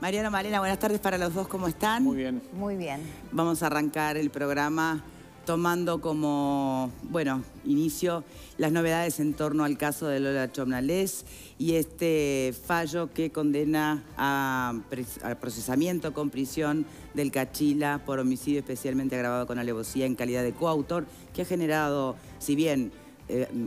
Mariano, Malena, buenas tardes para los dos, ¿cómo están? Muy bien. Muy bien. Vamos a arrancar el programa tomando como, inicio las novedades en torno al caso de Lola Chomnales y este fallo que condena al procesamiento con prisión del Cachila por homicidio especialmente agravado con alevosía en calidad de coautor, que ha generado, si bien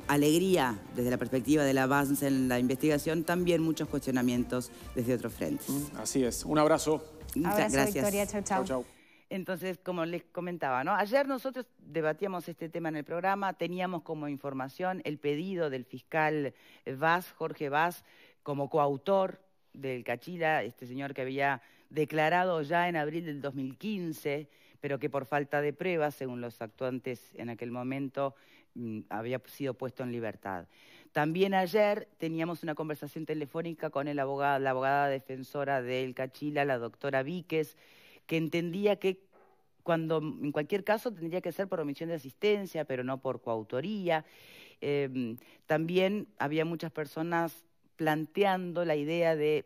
alegría desde la perspectiva del avance en la investigación, también muchos cuestionamientos desde otros frentes. Así es. Un abrazo. Abrazo, Gracias. Victoria. Chau, chau. Chau, chau. Entonces, como les comentaba, ¿no? Ayer nosotros debatíamos este tema en el programa, teníamos como información el pedido del fiscal Vaz, Jorge Vaz, como coautor del Cachila, este señor que había declarado ya en abril del 2015, pero que por falta de pruebas, según los actuantes en aquel momento, había sido puesto en libertad. También ayer teníamos una conversación telefónica con la abogada defensora del Cachila, la doctora Víquez, que entendía que en cualquier caso tendría que ser por omisión de asistencia, pero no por coautoría. También había muchas personas planteando la idea de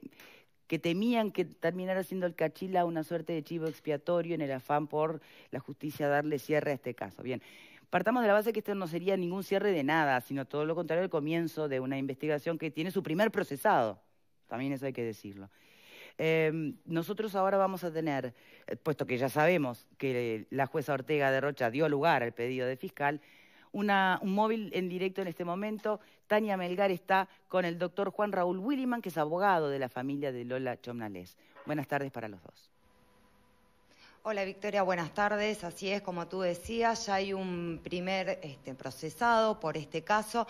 que temían que terminara siendo el Cachila una suerte de chivo expiatorio en el afán por la justicia darle cierre a este caso. Bien, partamos de la base que esto no sería ningún cierre de nada, sino todo lo contrario, el comienzo de una investigación que tiene su primer procesado. También eso hay que decirlo. Nosotros ahora vamos a tener, puesto que ya sabemos que la jueza Ortega de Rocha dio lugar al pedido de fiscal, un móvil en directo en este momento. Tania Melgar está con el doctor Juan Raúl Williman, que es abogado de la familia de Lola Chomnales. Buenas tardes para los dos. Hola Victoria, buenas tardes. Así es, como tú decías, ya hay un primer procesado por este caso,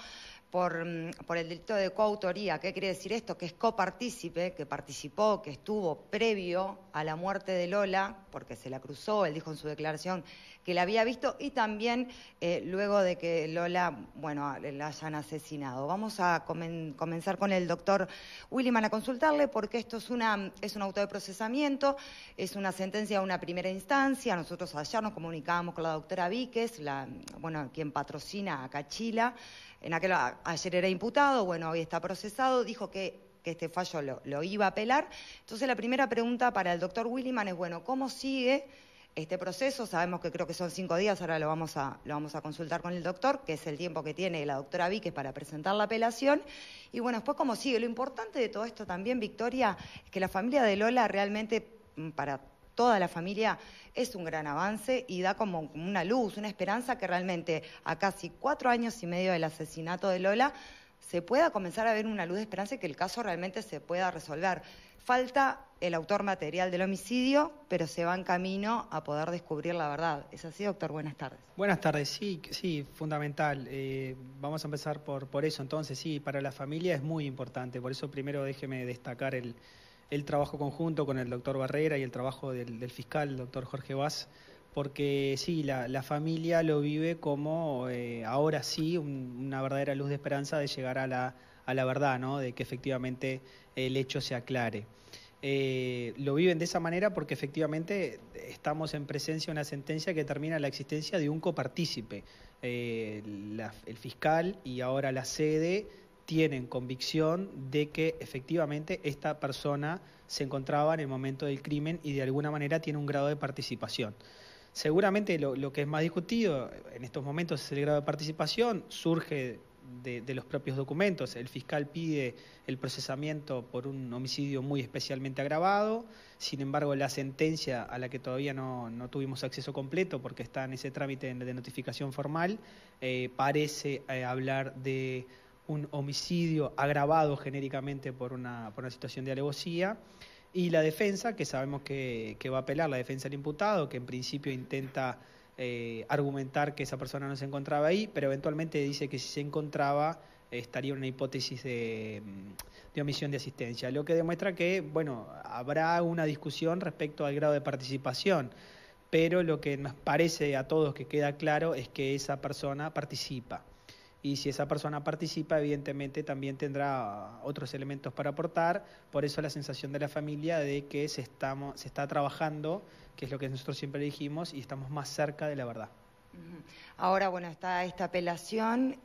por el delito de coautoría. ¿Qué quiere decir esto? Que es copartícipe, que participó, que estuvo previo a la muerte de Lola, porque se la cruzó, él dijo en su declaración que la había visto, y también luego de que Lola, la hayan asesinado. Vamos a comenzar con el doctor Williman a consultarle, porque esto es un auto de procesamiento, es una sentencia de una primera instancia. Nosotros ayer nos comunicábamos con la doctora Víquez, quien patrocina a Cachila. Ayer era imputado, hoy está procesado, dijo que este fallo lo iba a apelar. Entonces la primera pregunta para el doctor Williman es, ¿cómo sigue este proceso? Sabemos que creo que son 5 días, ahora lo vamos a consultar con el doctor, que es el tiempo que tiene la doctora Víquez para presentar la apelación. Y después cómo sigue. Lo importante de todo esto también, Victoria, es que la familia de Lola realmente, para toda la familia, es un gran avance y da como una luz, una esperanza que realmente a casi 4 años y medio del asesinato de Lola se pueda comenzar a ver una luz de esperanza y que el caso realmente se pueda resolver. Falta el autor material del homicidio, pero se va en camino a poder descubrir la verdad. ¿Es así, doctor? Buenas tardes. Buenas tardes, sí, fundamental. Vamos a empezar por eso. Entonces, sí, para la familia es muy importante. Por eso primero déjeme destacar el trabajo conjunto con el doctor Barrera y el trabajo del fiscal, el doctor Jorge Vaz, porque sí, la familia lo vive como ahora sí una verdadera luz de esperanza de llegar a la verdad, ¿no? De que efectivamente el hecho se aclare. Lo viven de esa manera porque efectivamente estamos en presencia de una sentencia que determina la existencia de un copartícipe. El fiscal y ahora la sede tienen convicción de que efectivamente esta persona se encontraba en el momento del crimen y de alguna manera tiene un grado de participación. Seguramente lo que es más discutido en estos momentos es el grado de participación, surge de los propios documentos. El fiscal pide el procesamiento por un homicidio muy especialmente agravado, sin embargo la sentencia, a la que todavía no tuvimos acceso completo porque está en ese trámite de notificación formal, parece hablar de un homicidio agravado genéricamente por una situación de alevosía, y la defensa, que sabemos que va a apelar, la defensa del imputado, que en principio intenta argumentar que esa persona no se encontraba ahí, pero eventualmente dice que si se encontraba estaría en una hipótesis de omisión de asistencia, lo que demuestra que, habrá una discusión respecto al grado de participación, pero lo que nos parece a todos que queda claro es que esa persona participa. Y si esa persona participa, evidentemente también tendrá otros elementos para aportar. Por eso la sensación de la familia de que se está trabajando, que es lo que nosotros siempre dijimos, y estamos más cerca de la verdad. Ahora, está esta apelación.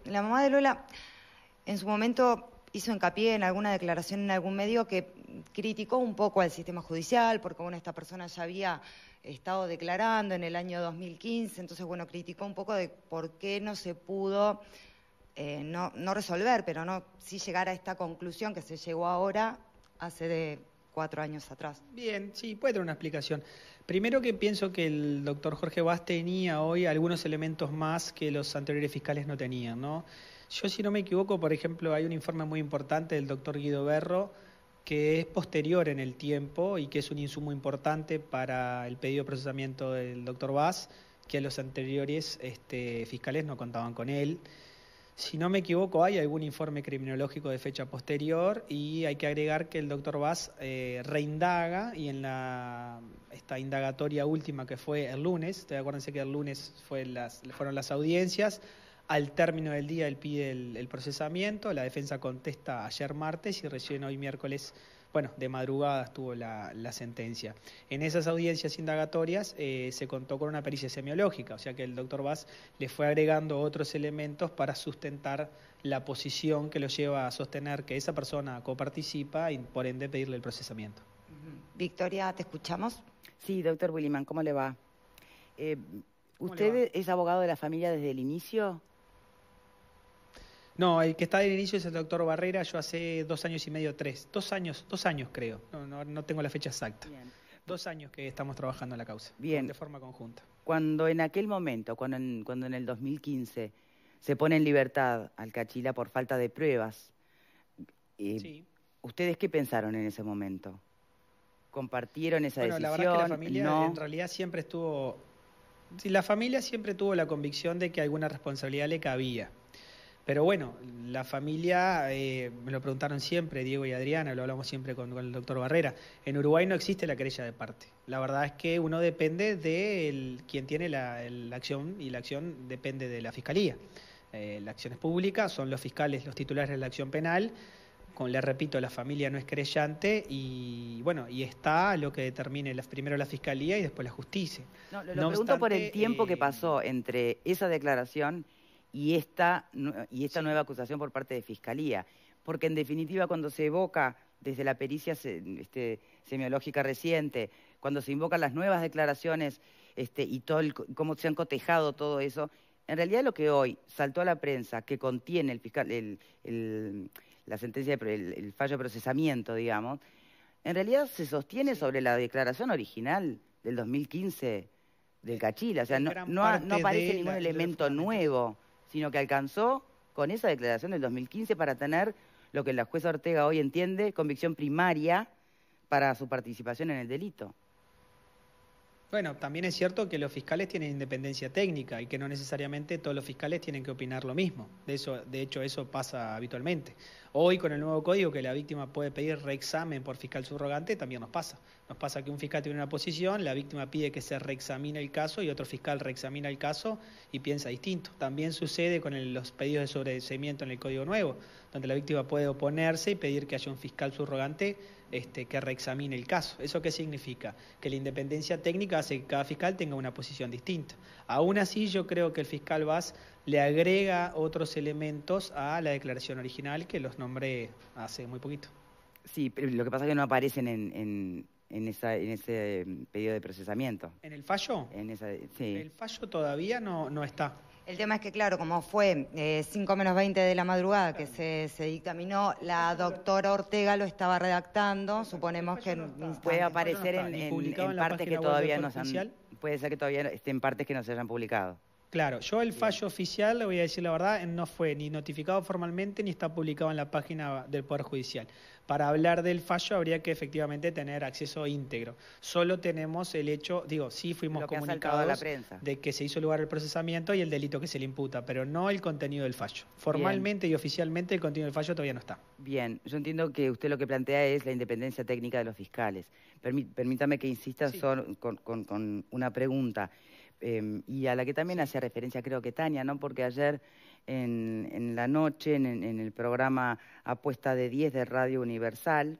La mamá de Lola en su momento hizo hincapié en alguna declaración en algún medio que criticó un poco al sistema judicial, porque bueno, esta persona ya había estado declarando en el año 2015, entonces bueno, criticó un poco de por qué no se pudo, no resolver, pero no sí llegar a esta conclusión que se llegó ahora, hace de 4 años atrás. Bien, sí, puede tener una explicación. Primero que pienso que el doctor Jorge Vaz tenía hoy algunos elementos más que los anteriores fiscales no tenían, ¿no? Yo, si no me equivoco, por ejemplo, hay un informe muy importante del doctor Guido Berro que es posterior en el tiempo y que es un insumo importante para el pedido de procesamiento del doctor Vaz, que los anteriores fiscales no contaban con él. Si no me equivoco, hay algún informe criminológico de fecha posterior y hay que agregar que el doctor Vaz reindaga y en esta indagatoria última que fue el lunes, acuérdense que el lunes fueron las audiencias, al término del día él pide el procesamiento, la defensa contesta ayer martes y recién hoy miércoles, bueno, de madrugada estuvo la sentencia. En esas audiencias indagatorias se contó con una pericia semiológica, o sea que el doctor Vaz le fue agregando otros elementos para sustentar la posición que lo lleva a sostener que esa persona coparticipa y por ende pedirle el procesamiento. Victoria, ¿te escuchamos? Sí, doctor Williman, ¿cómo le va? ¿Usted es abogado de la familia desde el inicio? No, el que está del inicio es el doctor Barrera, yo hace 2 años y medio, 3, 2 años creo, no tengo la fecha exacta. Bien. 2 años que estamos trabajando en la causa, bien, de forma conjunta. Cuando en aquel momento, cuando en el 2015 se pone en libertad al Cachila por falta de pruebas, sí. ¿Ustedes qué pensaron en ese momento? ¿Compartieron esa decisión? La verdad que la familia no. En realidad siempre estuvo... Sí, la familia siempre tuvo la convicción de que alguna responsabilidad le cabía. Pero bueno, la familia, me lo preguntaron siempre, Diego y Adriana, lo hablamos siempre con el doctor Barrera. En Uruguay no existe la querella de parte. La verdad es que uno depende de quien tiene la acción y la acción depende de la fiscalía. La acción es pública, son los fiscales los titulares de la acción penal. Le repito, la familia no es querellante y bueno, y está lo que determine primero la fiscalía y después la justicia. No pregunto por el tiempo que pasó entre esa declaración y esta nueva acusación por parte de Fiscalía, porque en definitiva cuando se evoca desde la pericia semiológica reciente, cuando se invocan las nuevas declaraciones y cómo se han cotejado todo eso, en realidad lo que hoy saltó a la prensa, que contiene el fiscal, la sentencia, el fallo de procesamiento, digamos, en realidad se sostiene sobre la declaración original del 2015 del Cachila, o sea, no aparece ningún elemento nuevo, sino que alcanzó con esa declaración del 2015 para tener lo que la jueza Ortega hoy entiende convicción primaria para su participación en el delito. Bueno, también es cierto que los fiscales tienen independencia técnica y que no necesariamente todos los fiscales tienen que opinar lo mismo. De hecho, eso pasa habitualmente. Hoy, con el nuevo código que la víctima puede pedir reexamen por fiscal subrogante, también nos pasa. Nos pasa que un fiscal tiene una posición, la víctima pide que se reexamine el caso y otro fiscal reexamina el caso y piensa distinto. También sucede con los pedidos de sobreseimiento en el código nuevo, donde la víctima puede oponerse y pedir que haya un fiscal subrogante que reexamine el caso. ¿Eso qué significa? Que la independencia técnica hace que cada fiscal tenga una posición distinta. Aún así, yo creo que el fiscal Vaz le agrega otros elementos a la declaración original que los nombré hace muy poquito. Sí, pero lo que pasa es que no aparecen en ese pedido de procesamiento. ¿En el fallo? Sí. El fallo todavía no está. El tema es que, claro, como fue 5 menos 20 de la madrugada que se dictaminó, la doctora Ortega lo estaba redactando, suponemos que... Puede aparecer en partes que todavía no se han... Puede ser que todavía estén partes que no se hayan publicado. Claro, yo el fallo oficial, le voy a decir la verdad, no fue ni notificado formalmente ni está publicado en la página del Poder Judicial. Para hablar del fallo habría que efectivamente tener acceso íntegro. Solo tenemos el hecho, sí fuimos comunicados de que se hizo lugar el procesamiento y el delito que se le imputa, pero no el contenido del fallo. Formalmente y oficialmente el contenido del fallo todavía no está. Bien, yo entiendo que usted lo que plantea es la independencia técnica de los fiscales. Permítame que insista con una pregunta. Y a la que también hacía referencia creo que Tania, ¿no? Porque ayer en la noche, en el programa Apuesta de 10 de Radio Universal,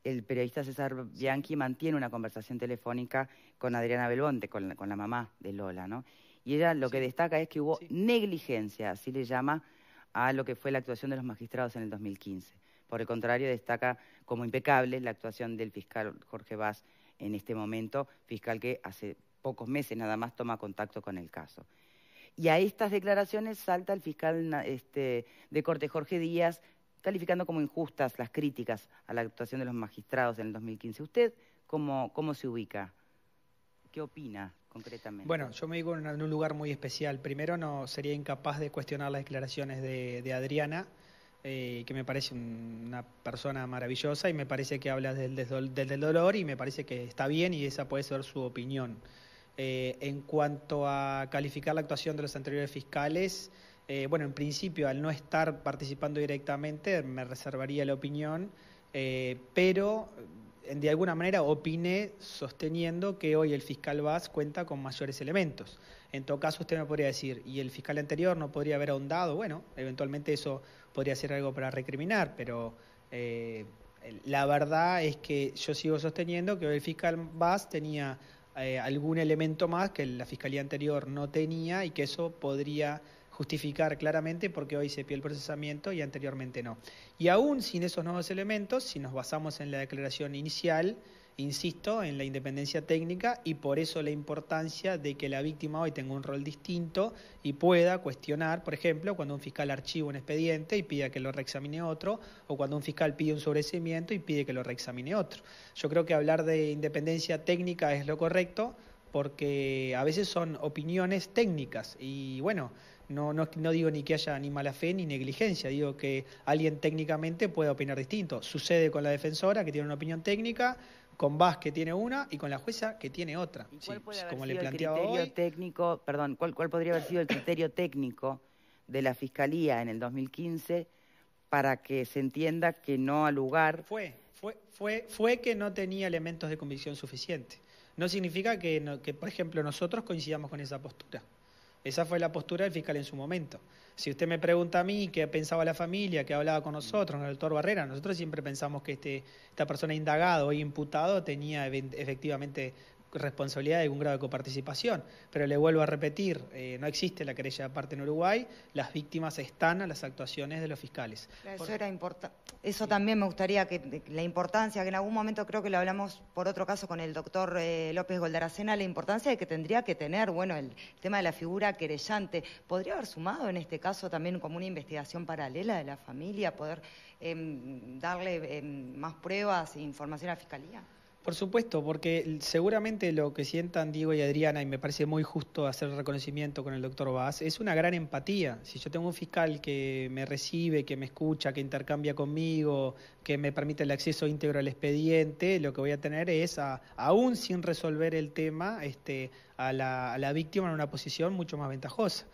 el periodista César Bianchi mantiene una conversación telefónica con Adriana Belmonte, con la mamá de Lola, ¿no? Y ella lo que destaca es que hubo negligencia, así le llama, a lo que fue la actuación de los magistrados en el 2015. Por el contrario, destaca como impecable la actuación del fiscal Jorge Vaz en este momento, fiscal que hace pocos meses nada más toma contacto con el caso. Y a estas declaraciones salta el fiscal de Corte, Jorge Díaz, calificando como injustas las críticas a la actuación de los magistrados en el 2015. ¿Usted cómo se ubica? ¿Qué opina concretamente? Bueno, yo me digo en un lugar muy especial. Primero, no sería incapaz de cuestionar las declaraciones de Adriana, que me parece una persona maravillosa y me parece que habla del dolor y me parece que está bien y esa puede ser su opinión. En cuanto a calificar la actuación de los anteriores fiscales, bueno, en principio, al no estar participando directamente, me reservaría la opinión, pero de alguna manera opiné sosteniendo que hoy el fiscal Vaz cuenta con mayores elementos. En todo caso, usted me podría decir, ¿y el fiscal anterior no podría haber ahondado? Bueno, eventualmente eso podría ser algo para recriminar, pero la verdad es que yo sigo sosteniendo que hoy el fiscal Vaz tenía algún elemento más que la fiscalía anterior no tenía y que eso podría justificar claramente porque hoy se pide el procesamiento y anteriormente no. Y aún sin esos nuevos elementos, si nos basamos en la declaración inicial, insisto en la independencia técnica y por eso la importancia de que la víctima hoy tenga un rol distinto y pueda cuestionar, por ejemplo, cuando un fiscal archiva un expediente y pida que lo reexamine otro, o cuando un fiscal pide un sobreseimiento y pide que lo reexamine otro. Yo creo que hablar de independencia técnica es lo correcto, porque a veces son opiniones técnicas y bueno, no digo ni que haya ni mala fe ni negligencia, digo que alguien técnicamente puede opinar distinto. Sucede con la defensora que tiene una opinión técnica, con Vaz que tiene una y con la jueza que tiene otra. ¿Y cuál puede haber como sido le planteaba el criterio hoy, técnico, perdón, cuál podría haber sido el criterio técnico de la Fiscalía en el 2015 para que se entienda que no ha lugar? Fue que no tenía elementos de convicción suficiente. No significa que, por ejemplo, nosotros coincidamos con esa postura. Esa fue la postura del fiscal en su momento. Si usted me pregunta a mí qué pensaba la familia, qué hablaba con nosotros, con el doctor Barrera, nosotros siempre pensamos que esta persona indagada o imputado tenía efectivamente responsabilidad de algún grado de coparticipación. Pero le vuelvo a repetir, no existe la querella de parte en Uruguay, las víctimas están a las actuaciones de los fiscales. Eso era importante. Eso también me gustaría que la importancia, que en algún momento creo que lo hablamos por otro caso con el doctor López Goldaracena, la importancia de que tendría que tener, bueno, el tema de la figura querellante. ¿Podría haber sumado en este caso también como una investigación paralela de la familia, poder darle más pruebas e información a la Fiscalía? Por supuesto, porque seguramente lo que sientan Diego y Adriana, y me parece muy justo hacer el reconocimiento con el doctor Vaz, es una gran empatía. Si yo tengo un fiscal que me recibe, que me escucha, que intercambia conmigo, que me permite el acceso íntegro al expediente, lo que voy a tener es, aún sin resolver el tema, a la víctima en una posición mucho más ventajosa.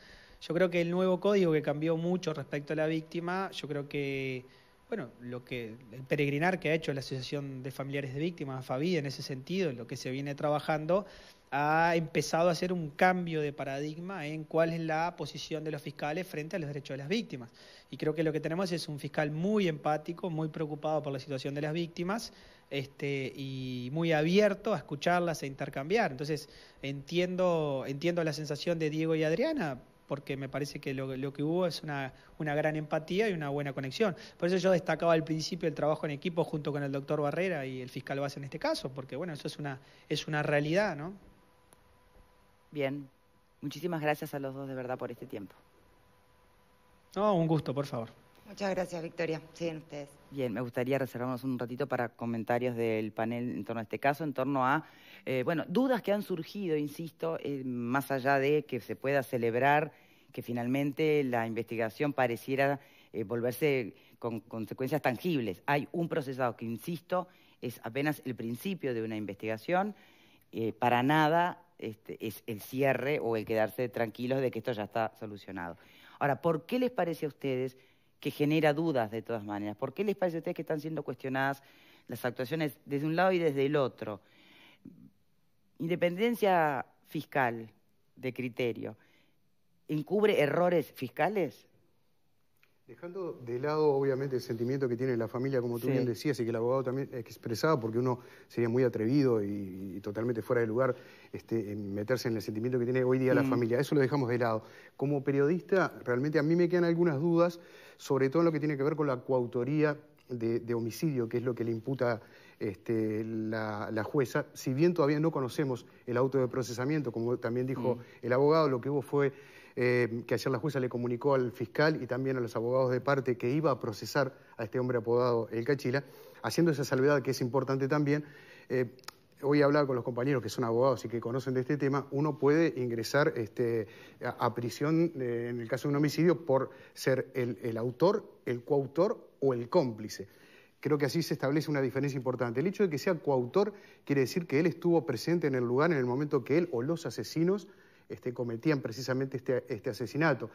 Yo creo que el nuevo código que cambió mucho respecto a la víctima, yo creo que bueno, el peregrinar que ha hecho la Asociación de Familiares de Víctimas, FAVID, en ese sentido, lo que se viene trabajando, ha empezado a hacer un cambio de paradigma en cuál es la posición de los fiscales frente a los derechos de las víctimas. Y creo que lo que tenemos es un fiscal muy empático, muy preocupado por la situación de las víctimas, y muy abierto a escucharlas e intercambiar. Entonces, entiendo la sensación de Diego y Adriana, porque me parece que lo que hubo es una gran empatía y una buena conexión. Por eso yo destacaba al principio el trabajo en equipo junto con el doctor Barrera y el fiscal Vaz en este caso, porque bueno, eso es una realidad, ¿no? Bien, muchísimas gracias a los dos de verdad por este tiempo. No, un gusto, por favor. Muchas gracias, Victoria. Siguen ustedes. Bien, me gustaría reservarnos un ratito para comentarios del panel en torno a este caso, en torno a, dudas que han surgido, insisto, más allá de que se pueda celebrar que finalmente la investigación pareciera volverse con consecuencias tangibles. Hay un procesado que, insisto, es apenas el principio de una investigación, para nada es el cierre o el quedarse tranquilos de que esto ya está solucionado. Ahora, ¿por qué les parece a ustedes que genera dudas de todas maneras? ¿Por qué les parece a ustedes que están siendo cuestionadas las actuaciones desde un lado y desde el otro? Independencia fiscal de criterio, ¿encubre errores fiscales? Dejando de lado, obviamente, el sentimiento que tiene la familia, como tú bien decías, y que el abogado también expresaba, porque uno sería muy atrevido y totalmente fuera de lugar en meterse en el sentimiento que tiene hoy día la familia. Eso lo dejamos de lado. Como periodista, realmente a mí me quedan algunas dudas, sobre todo en lo que tiene que ver con la coautoría de homicidio, que es lo que le imputa la jueza, si bien todavía no conocemos el auto de procesamiento, como también dijo el abogado, lo que hubo fue que ayer la jueza le comunicó al fiscal y también a los abogados de parte que iba a procesar a este hombre apodado El Cachila, haciendo esa salvedad que es importante también. Hoy he hablado con los compañeros que son abogados y que conocen de este tema, uno puede ingresar a prisión en el caso de un homicidio por ser el autor, el coautor o el cómplice. Creo que así se establece una diferencia importante. El hecho de que sea coautor quiere decir que él estuvo presente en el lugar en el momento que él o los asesinos cometían precisamente este asesinato.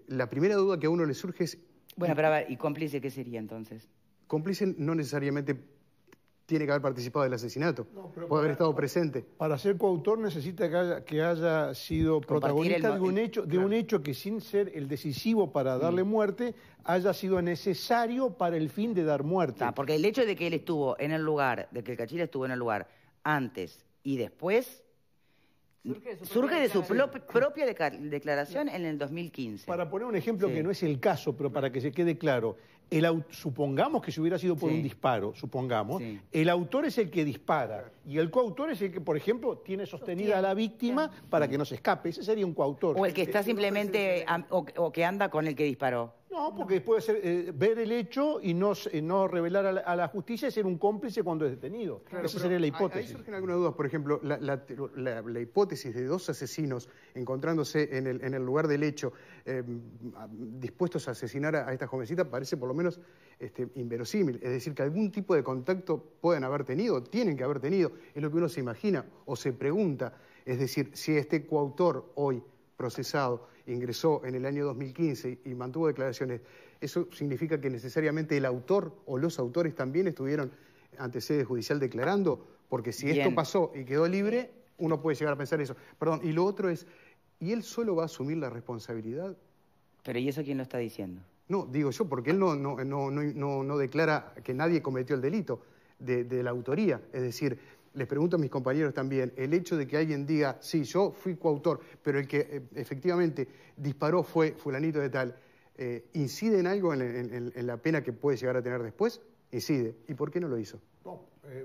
La primera duda que a uno le surge es... Bueno, pero a ver, ¿y cómplice qué sería entonces? Cómplice no necesariamente tiene que haber participado del asesinato, puede haber estado presente. Para ser coautor necesita que haya sido protagonista de un hecho que, sin ser el decisivo para darle muerte, haya sido necesario para el fin de dar muerte. Porque el hecho de que él estuvo en el lugar, de que el Cachila estuvo en el lugar antes y después, surge de su propia declaración en el 2015. Para poner un ejemplo que no es el caso, pero para que se quede claro, supongamos que si hubiera sido por un disparo, supongamos, el autor es el que dispara y el coautor es el que, por ejemplo, tiene sostenida a la víctima para que no se escape. Ese sería un coautor. O el que está simplemente, o que anda con el que disparó. No, porque puede ser ver el hecho y no revelar a la justicia y ser un cómplice cuando es detenido. Claro, esa sería la hipótesis. Ahí surgen algunas dudas. Por ejemplo, la hipótesis de dos asesinos encontrándose en el lugar del hecho, dispuestos a asesinar a esta jovencita, parece por lo menos inverosímil. Es decir, que algún tipo de contacto pueden haber tenido, tienen que haber tenido. Es lo que uno se imagina o se pregunta. Es decir, si este coautor hoy procesado ingresó en el año 2015 y mantuvo declaraciones, ¿eso significa que necesariamente el autor o los autores también estuvieron ante sede judicial declarando? Porque si esto pasó y quedó libre, uno puede llegar a pensar eso. Perdón, y lo otro es, ¿y él solo va a asumir la responsabilidad? Pero ¿y eso quién lo está diciendo? No, digo yo, porque él no declara que nadie cometió el delito de la autoría. Es decir, les pregunto a mis compañeros también, el hecho de que alguien diga, sí, yo fui coautor, pero el que efectivamente disparó fue fulanito de tal, ¿incide en algo en la pena que puede llegar a tener después? Incide. ¿Y por qué no lo hizo?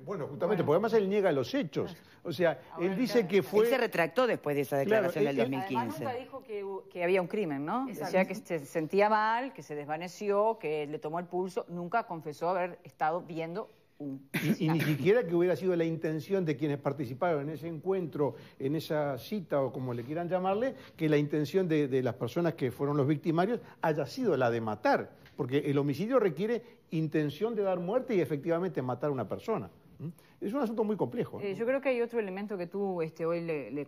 Bueno, justamente, porque además él niega los hechos. O sea, él dice que fue... Él se retractó después de esa declaración del 2015. Además nunca dijo que había un crimen, ¿no? Decía que se sentía mal, que se desvaneció, que le tomó el pulso. Nunca confesó haber estado viendo y ni siquiera que hubiera sido la intención de quienes participaron en ese encuentro, en esa cita o como le quieran llamarle, que la intención de las personas que fueron los victimarios haya sido la de matar, porque el homicidio requiere intención de dar muerte y efectivamente matar a una persona. Es un asunto muy complejo. Yo creo que hay otro elemento que tú hoy le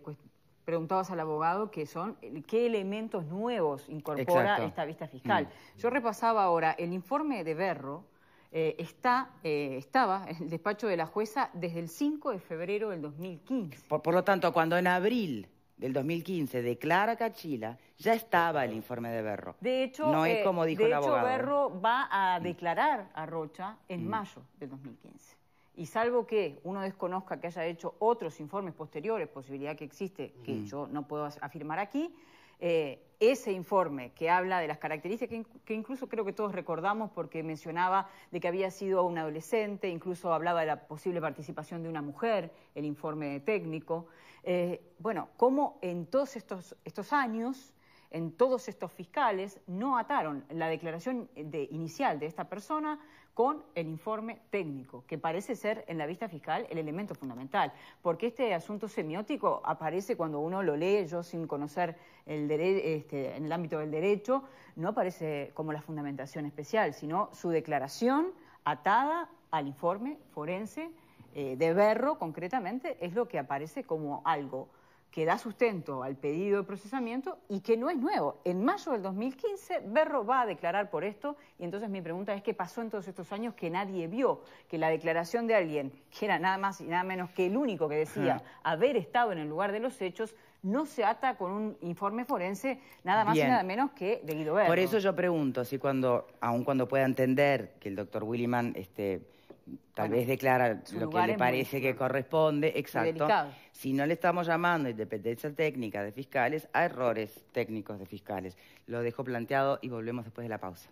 preguntabas al abogado, que son qué elementos nuevos incorpora esta vista fiscal. Yo repasaba ahora el informe de Berro. Estaba en el despacho de la jueza desde el 5 de febrero del 2015. Por lo tanto, cuando en abril del 2015 declara Cachila, ya estaba el informe de Berro. De hecho, no es como dijo el abogado. Berro va a declarar a Rocha en mayo del 2015. Y salvo que uno desconozca que haya hecho otros informes posteriores, posibilidad que existe, que yo no puedo afirmar aquí, ese informe que habla de las características, que incluso creo que todos recordamos porque mencionaba de que había sido un adolescente, incluso hablaba de la posible participación de una mujer, el informe técnico. Bueno, cómo en todos estos años, en todos estos fiscales, no ataron la declaración inicial de esta persona con el informe técnico, que parece ser en la vista fiscal el elemento fundamental, porque este asunto semiótico aparece cuando uno lo lee, yo sin conocer en el ámbito del derecho, no aparece como la fundamentación especial, sino su declaración atada al informe forense de Berro, concretamente, es lo que aparece como algo que da sustento al pedido de procesamiento y que no es nuevo. En mayo del 2015, Berro va a declarar por esto, y entonces mi pregunta es qué pasó en todos estos años que nadie vio, que la declaración de alguien, que era nada más y nada menos que el único que decía haber estado en el lugar de los hechos, no se ata con un informe forense nada más y nada menos que de Guido Berro. Por eso yo pregunto, si aun cuando pueda entender que el doctor Williman tal vez declara lo que le parece que corresponde, exacto. Si no le estamos llamando independencia técnica de fiscales, a errores técnicos de fiscales. Lo dejo planteado y volvemos después de la pausa.